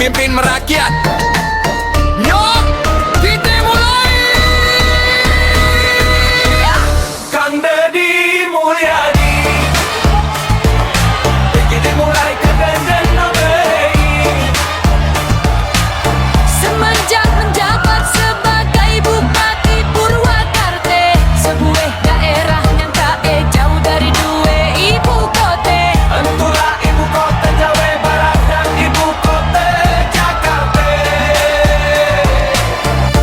pemimpin merakyat. Nyok, kita mulai. Kang Deddy Mulyadi, kita mulai ke Denden Nobei. Semenjak menjabat sebagai Bupati Purwakarta, sebuah daerah yang tak jauh dari dua ibu kota. Entulah ibu kota Jawa Barat dan ibu kota Jakarta.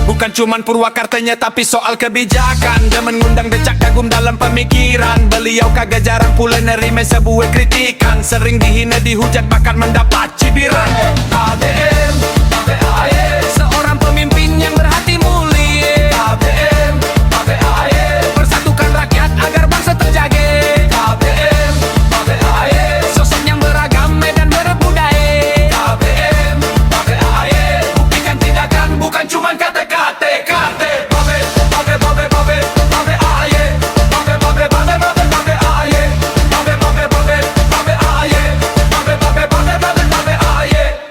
Bukan cuman Purwakartanya tapi soal kebijakan, dia mengundang decak kagum dalam pemikiran. Beliau kagak jarang pula nerima sebuah kritikan, sering dihina dihujat bahkan mendapat cibiran. KDM, KPAY, seorang pemimpin yang berhati mulia. KDM, KPAY, persatukan rakyat agar bangsa terjaga. KDM, KPAY, sosok yang beragam dan berbudaya. KDM, KPAY, buktikan tindakan bukan cuman kata-kata.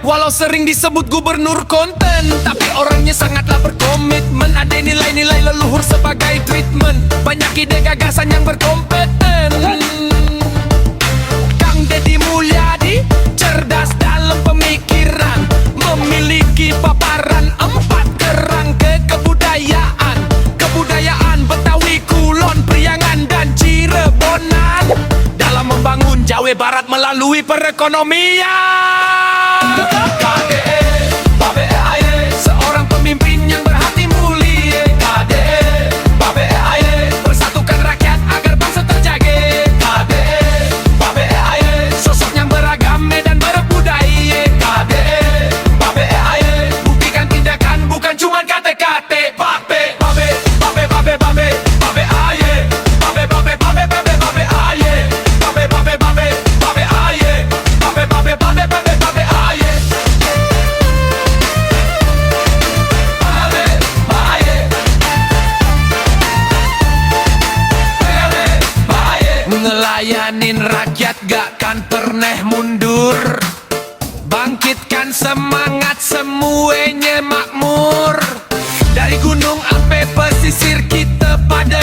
Walau sering disebut gubernur konten, tapi orangnya sangatlah berkomitmen. Ada nilai-nilai leluhur sebagai treatment, banyak ide gagasan yang berkompeten. Kang Deddy Mulyadi cerdas dalam pemikiran, memiliki paparan 4 kerang kebudayaan. Kebudayaan Betawi, Kulon, Priangan, dan Cirebonan, dalam membangun Jawa Barat melalui perekonomian. KDM, KPAY, seorang pemimpin yang berhati mulia. KDM, KPAY, persatukan rakyat agar bangsa terjaga. KDM, KPAY, sosok yang beragam dan berbudaya. KDM, KPAY, buktikan tindakan bukan cuma kata-kata. Babe, babe, babe, babe, babe, babe, aye. Babe, babe, babe, babe, babe, aye. Babe, babe, babe, babe, aye. Babe, babe, babe, babe, babe, aye. Ngelayanin rakyat gak kan pernah mundur, bangkitkan semangat semuanya makmur. Dari gunung sampai pesisir kita pada